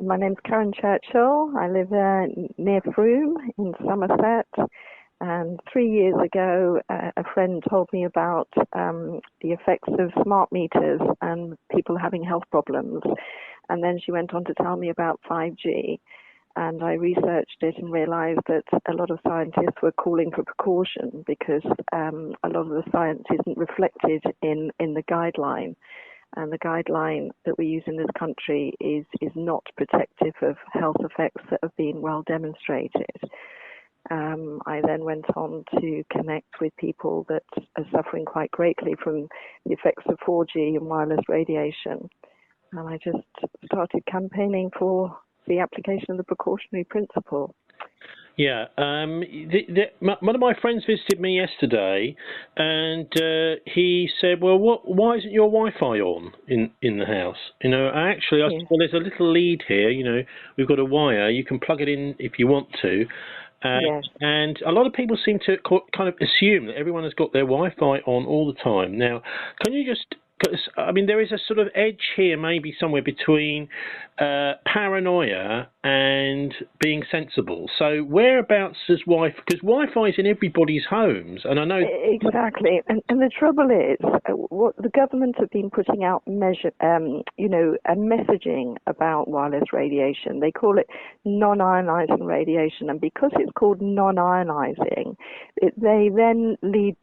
My name's Karen Churchill. I live near Frome in Somerset. And 3 years ago, a friend told me about the effects of smart meters and people having health problems. And then she went on to tell me about 5G. And I researched it and realized that a lot of scientists were calling for precaution because a lot of the science isn't reflected in the guideline. And the guideline that we use in this country is not protective of health effects that have been well demonstrated. I then went on to connect with people that are suffering quite greatly from the effects of 4G and wireless radiation. And I just started campaigning for the application of the precautionary principle. Yeah, one of my friends visited me yesterday, and he said, "Well, why isn't your Wi-Fi on in the house?" I said, "Well, there's a little lead here. We've got a wire. You can plug it in if you want to." Yes. And a lot of people seem to kind of assume that everyone has got their Wi-Fi on all the time. Now, can you just... there is a sort of edge here, maybe somewhere between paranoia and being sensible. So whereabouts is Wi-Fi? Because Wi-Fi is in everybody's homes, and I know... Exactly. And the trouble is, what the government have been putting out a messaging about wireless radiation. They call it non-ionizing radiation, and because it's called non-ionizing, they then lead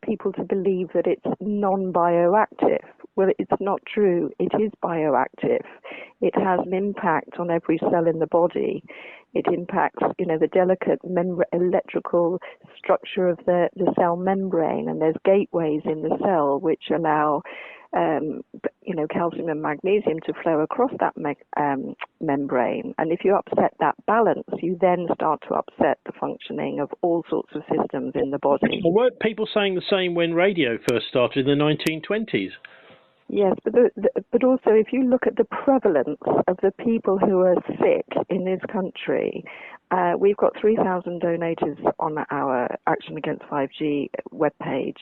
people to believe that it's non-bioactive. Well, it's not true. It is bioactive. It has an impact on every cell in the body. It impacts, the delicate electrical structure of the cell membrane, and there's gateways in the cell which allow calcium and magnesium to flow across that membrane. And if you upset that balance, you then start to upset the functioning of all sorts of systems in the body. Well, weren't people saying the same when radio first started in the 1920s? Yes, but also if you look at the prevalence of the people who are sick in this country, we've got 3,000 donators on our Action Against 5G webpage,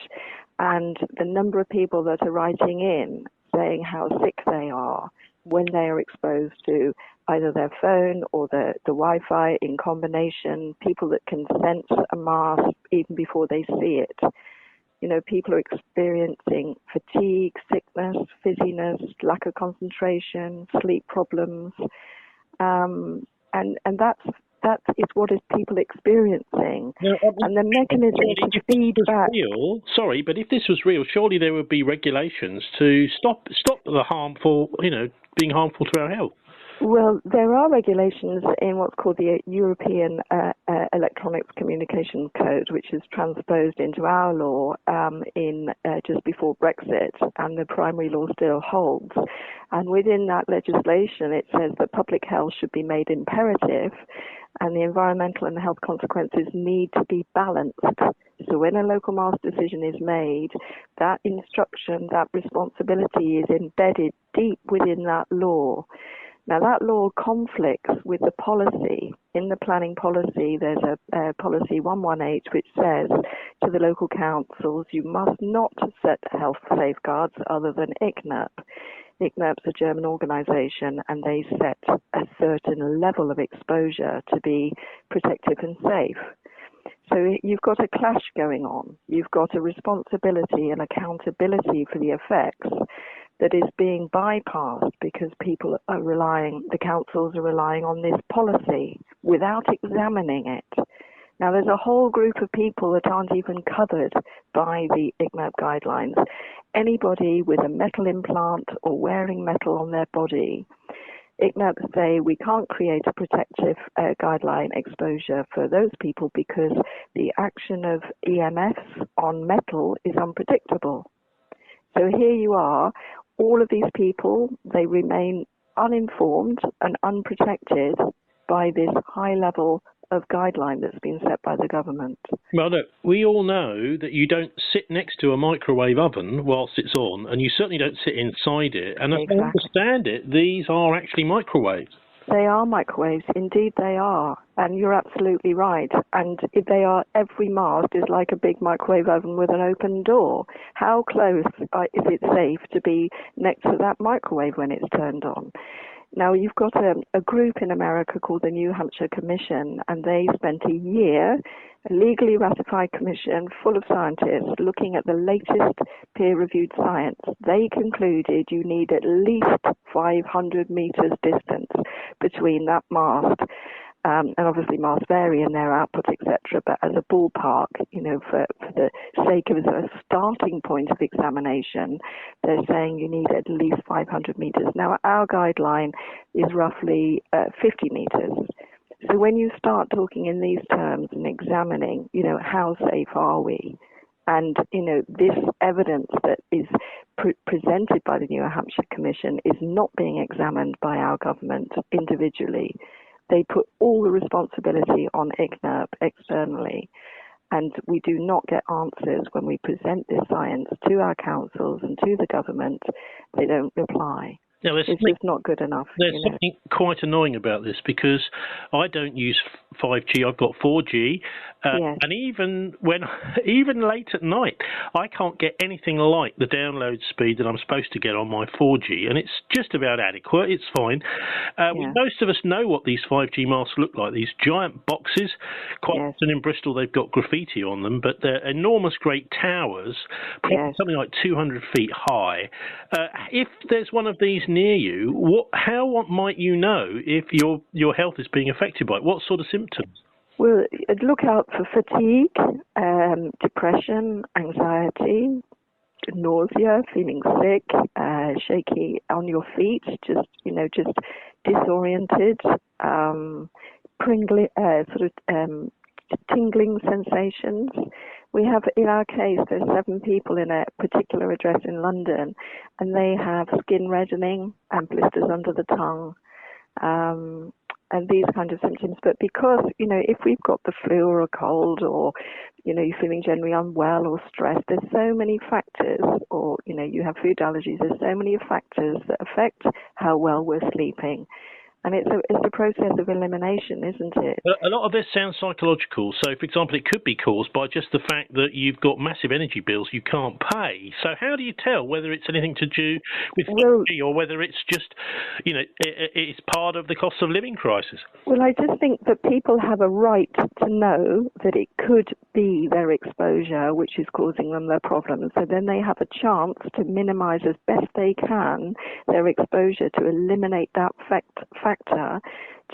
and the number of people that are writing in saying how sick they are when they are exposed to either their phone or the Wi-Fi in combination, people that can sense a mask even before they see it. People are experiencing fatigue, sickness, fizziness, lack of concentration, sleep problems, and that is what is people experiencing. Now, and the mechanism to feed back. Sorry, but if this was real, surely there would be regulations to stop the harmful, being harmful to our health. Well, there are regulations in what's called the European Electronics Communication Code, which is transposed into our law in just before Brexit, and the primary law still holds. And within that legislation, it says that public health should be made imperative, and the environmental and health consequences need to be balanced. So when a local mass decision is made, that instruction, that responsibility is embedded deep within that law. Now, that law conflicts with the policy. In the planning policy, there's a policy 118 which says to the local councils, you must not set health safeguards other than ICNIRP. ICNIRP's a German organization, and they set a certain level of exposure to be protective and safe. So you've got a clash going on. You've got a responsibility and accountability for the effects that is being bypassed because the councils are relying on this policy without examining it. Now, there's a whole group of people that aren't even covered by the ICNIRP guidelines. Anybody with a metal implant or wearing metal on their body, ICNIRP say we can't create a protective guideline exposure for those people because the action of EMFs on metal is unpredictable. So here you are, all of these people, they remain uninformed and unprotected by this high level of guideline that's been set by the government. Well, look, we all know that you don't sit next to a microwave oven whilst it's on, and you certainly don't sit inside it. And Exactly. As I understand it, these are actually microwaves. They are microwaves, indeed they are, and you're absolutely right. And if they are, every mast is like a big microwave oven with an open door. How close is it safe to be next to that microwave when it's turned on? Now, you've got a group in America called the New Hampshire Commission, and they spent a year, a legally ratified commission full of scientists, looking at the latest peer-reviewed science. They concluded you need at least 500 meters distance between that mast, and obviously masts vary in their output, etc. But as a ballpark, for the sake of a starting point of examination, they're saying you need at least 500 meters. Now, our guideline is roughly 50 meters. So when you start talking in these terms and examining, how safe are we? And, this evidence that is presented by the New Hampshire Commission is not being examined by our government individually. They put all the responsibility on ICNIRP externally, and we do not get answers when we present this science to our councils and to the government. They don't reply. Now, it's just not good enough. There's something quite annoying about this, because I don't use 5G. I've got 4G, yes. And even late at night, I can't get anything like the download speed that I'm supposed to get on my 4G, and it's just about adequate. It's fine. Most of us know what these 5G masts look like. These giant boxes. Quite often in Bristol, they've got graffiti on them, but they're enormous, great towers, something like 200 feet high. If there's one of these near you, how might you know if your health is being affected by it? What sort of symptoms? Well, look out for fatigue, depression, anxiety, nausea, feeling sick, shaky on your feet, just disoriented, tingling sensations. We have, in our case, there's 7 people in a particular address in London, and they have skin reddening and blisters under the tongue, and these kind of symptoms. But because, if we've got the flu or a cold, or, you're feeling generally unwell or stressed, there's so many factors, or, you have food allergies, there's so many factors that affect how well we're sleeping. And it's a process of elimination, isn't it? A lot of this sounds psychological. So, for example, it could be caused by just the fact that you've got massive energy bills you can't pay. So how do you tell whether it's anything to do with energy, or whether it's just, it's part of the cost of living crisis? Well, I just think that people have a right to know that it could be their exposure which is causing them their problems. So then they have a chance to minimize as best they can their exposure, to eliminate that factor,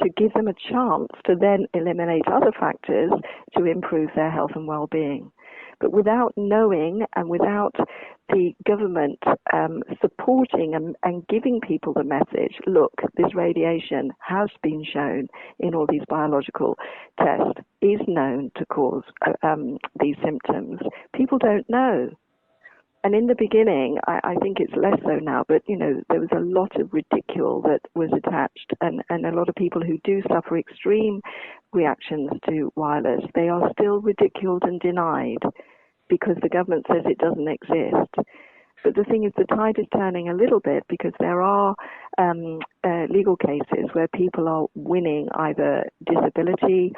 to give them a chance to then eliminate other factors to improve their health and well-being. But without knowing, and without the government supporting and giving people the message, look, this radiation has been shown in all these biological tests, is known to cause these symptoms, people don't know. And in the beginning, I think it's less so now, but, there was a lot of ridicule that was attached, and a lot of people who do suffer extreme reactions to wireless, they are still ridiculed and denied because the government says it doesn't exist. But the thing is, the tide is turning a little bit, because there are legal cases where people are winning either disability.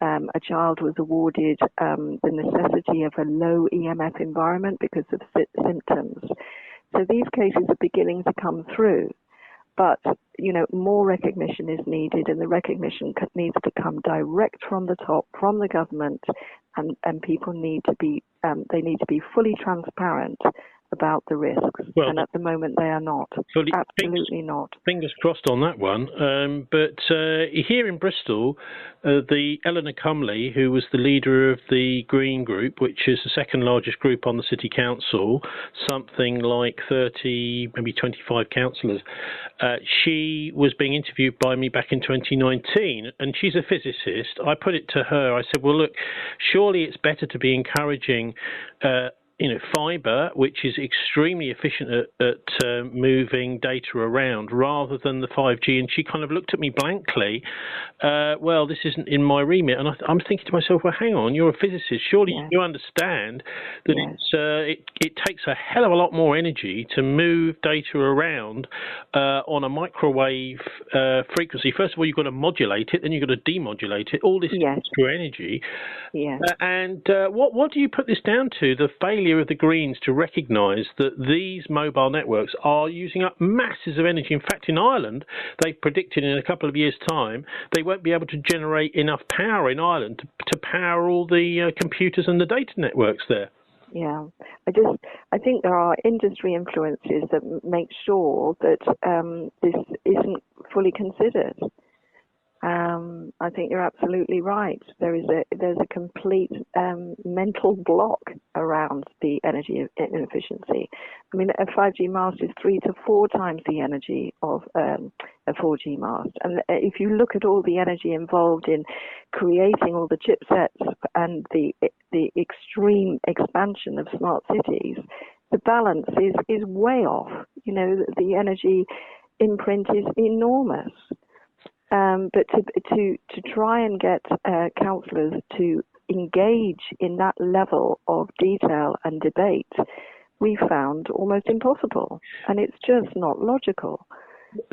A child was awarded the necessity of a low EMF environment because of symptoms. So these cases are beginning to come through. But, more recognition is needed, and the recognition needs to come direct from the top, from the government, and people need to be fully transparent about the risks, and at the moment they are not. Absolutely not. Fingers crossed on that one. But here in Bristol, the Eleanor Cumley, who was the leader of the Green Group, which is the second largest group on the City Council, something like 30, maybe 25 councillors, she was being interviewed by me back in 2019, and she's a physicist. I put it to her, I said, well, look, surely it's better to be encouraging fibre, which is extremely efficient at moving data around, rather than the 5G. And she kind of looked at me blankly. Well, this isn't in my remit. And I'm thinking to myself, well, hang on, you're a physicist. Surely you understand that it takes a hell of a lot more energy to move data around on a microwave frequency. First of all, you've got to modulate it, then you've got to demodulate it. All this extra energy. And what do you put this down to? The failure failure of the Greens to recognise that these mobile networks are using up masses of energy. In fact, in Ireland, they've predicted in a couple of years' time they won't be able to generate enough power in Ireland to power all the computers and the data networks there. Yeah, I think there are industry influences that make sure that this isn't fully considered. I think you're absolutely right. There's a complete mental block around the energy inefficiency. I mean, a 5G mast is 3 to 4 times the energy of a 4G mast. And if you look at all the energy involved in creating all the chipsets and the extreme expansion of smart cities, the balance is way off. You know, the energy imprint is enormous. But to try and get councillors to engage in that level of detail and debate, we found almost impossible, and it's just not logical.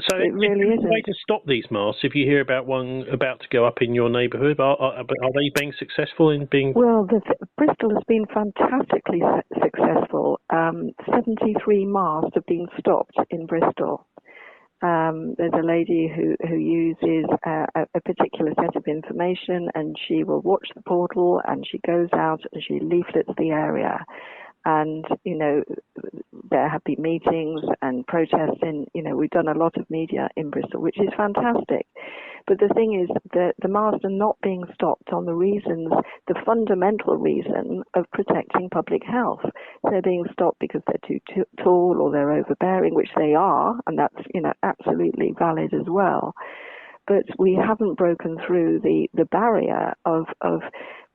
So it really isn't. Way to stop these masts, if you hear about one about to go up in your neighbourhood, are they being successful in being? Well, Bristol has been fantastically successful. 73 masts have been stopped in Bristol. There's a lady who uses a particular set of information, and she will watch the portal, and she goes out and she leaflets the area. And, you know, there have been meetings and protests we've done a lot of media in Bristol, which is fantastic. But the thing is that the masts are not being stopped on the fundamental reason of protecting public health. They're being stopped because they're too tall or they're overbearing, which they are, and that's, absolutely valid as well. But we haven't broken through the barrier of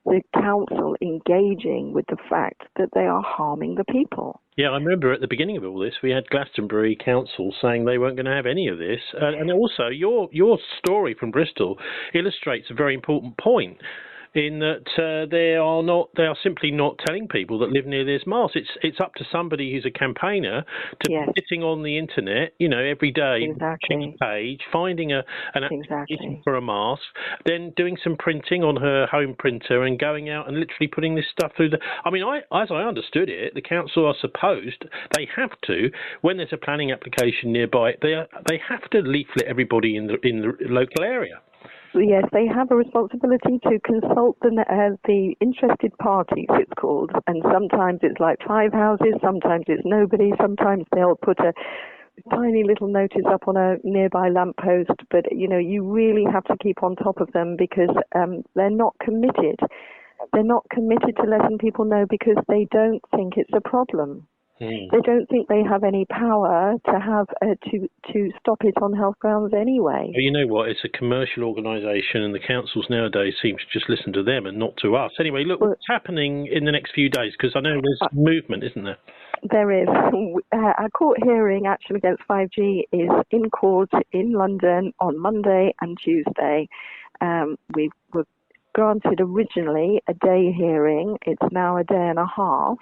the council engaging with the fact that they are harming the people. Yeah, I remember at the beginning of all this, we had Glastonbury Council saying they weren't going to have any of this. And also, your story from Bristol illustrates a very important point, in that they are simply not telling people that live near this mast. It's up to somebody who's a campaigner to be sitting on the internet, every day, checking a page, finding an application for a mast, then doing some printing on her home printer and going out and literally putting this stuff through as I understood it, the council are supposed, they have to, when there's a planning application nearby, they have to leaflet everybody in the local area. Yes, they have a responsibility to consult the interested parties, it's called. And sometimes it's like 5 houses, sometimes it's nobody, sometimes they'll put a tiny little notice up on a nearby lamppost. But, you really have to keep on top of them because they're not committed. They're not committed to letting people know because they don't think it's a problem. They don't think they have any power to have to stop it on health grounds anyway. Well, you know what? It's a commercial organisation, and the councils nowadays seem to just listen to them and not to us. Anyway, look, what's happening in the next few days? Because I know there's movement, isn't there? There is. Our court hearing actually against 5G is in court in London on Monday and Tuesday. We were granted originally a day hearing. It's now a day and a half.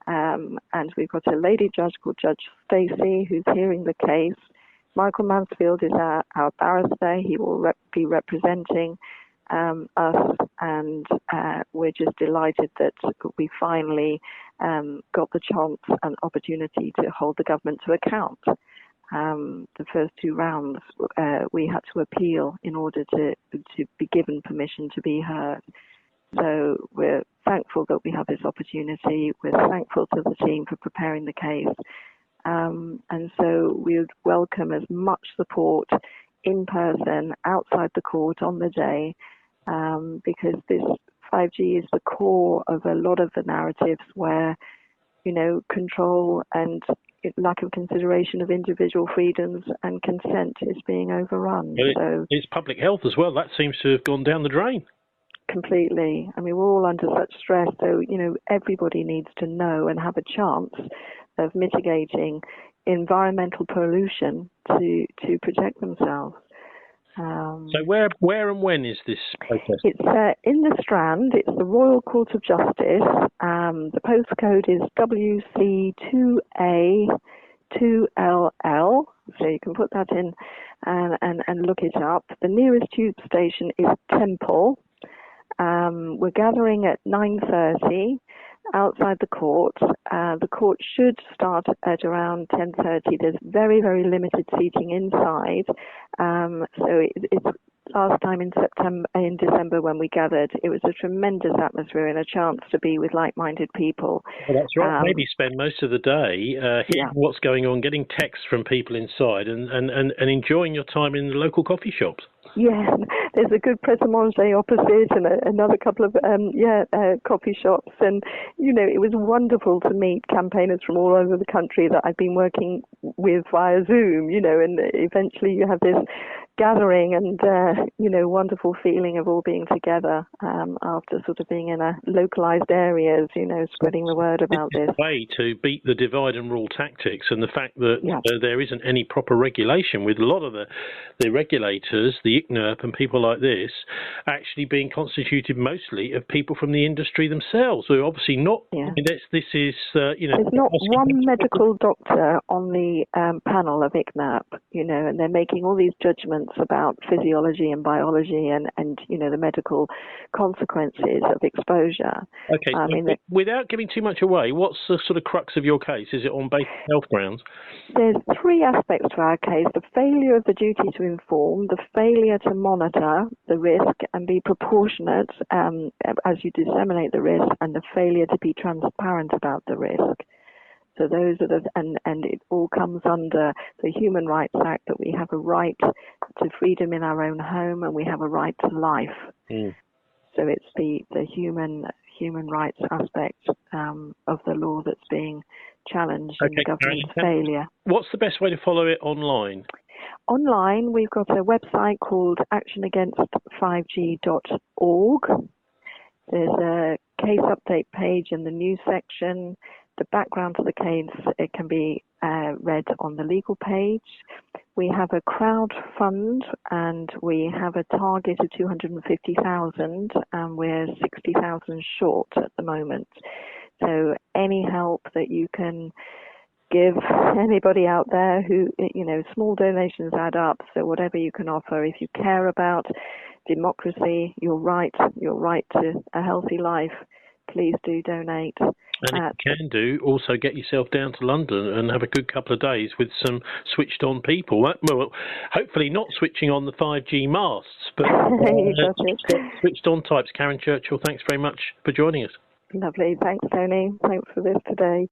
And we've got a lady judge called Judge Stacey who's hearing the case. Michael Mansfield is our barrister. He will be representing us, and we're just delighted that we finally got the chance and opportunity to hold the government to account. The first 2 rounds we had to appeal in order to be given permission to be heard. So we're thankful that we have this opportunity. We're thankful to the team for preparing the case. And so we would welcome as much support in person, outside the court on the day, because this 5G is the core of a lot of the narratives where, control and lack of consideration of individual freedoms and consent is being overrun. So it's public health as well. That seems to have gone down the drain. Completely. I mean, we're all under such stress, so, everybody needs to know and have a chance of mitigating environmental pollution to protect themselves. So where and when is this protest? It's in the Strand. It's the Royal Court of Justice. The postcode is WC2A2LL, so you can put that in and look it up. The nearest tube station is Temple. We're gathering at 9:30. outside the court. The court should start at around 10:30. There's very, very limited seating inside. So it's last time in December when we gathered, it was a tremendous atmosphere and a chance to be with like-minded people. Well, that's right. Maybe spend most of the day hearing what's going on, getting texts from people inside, and enjoying your time in the local coffee shops. Yeah, there's a good pret-a-manger opposite and another couple of coffee shops. And, it was wonderful to meet campaigners from all over the country that I've been working with via Zoom, and eventually you have this gathering and, wonderful feeling of all being together after sort of being in a localized areas, spreading the word about this. It's a way to beat the divide and rule tactics and the fact that there isn't any proper regulation, with a lot of the regulators, the ICNIRP and people like this, actually being constituted mostly of people from the industry themselves, who are obviously not. Yeah. I mean, this is, There's not one medical doctor on the panel of ICNIRP, and they're making all these judgments about physiology and biology and the medical consequences of exposure. Okay, without giving too much away, what's the sort of crux of your case? Is it on basic health grounds? There's three aspects to our case: the failure of the duty to inform, the failure to monitor the risk and be proportionate as you disseminate the risk, and the failure to be transparent about the risk. So those are and it all comes under the Human Rights Act, that we have a right to freedom in our own home and we have a right to life. So it's the human rights aspect of the law that's being challenged in the government's failure. What's the best way to follow it online? Online, we've got a website called actionagainst5g.org. There's a case update page in the news section. The background to the case, it can be read on the legal page. We have a crowd fund and we have a target of 250,000 and we're 60,000 short at the moment. So any help that you can give anybody out there who, small donations add up. So whatever you can offer, if you care about democracy, your right to a healthy life, please do donate. And if you can do, also get yourself down to London and have a good couple of days with some switched-on people. Well, hopefully not switching on the 5G masts, but switched-on types. Karen Churchill, thanks very much for joining us. Lovely. Thanks, Tony. Thanks for this today.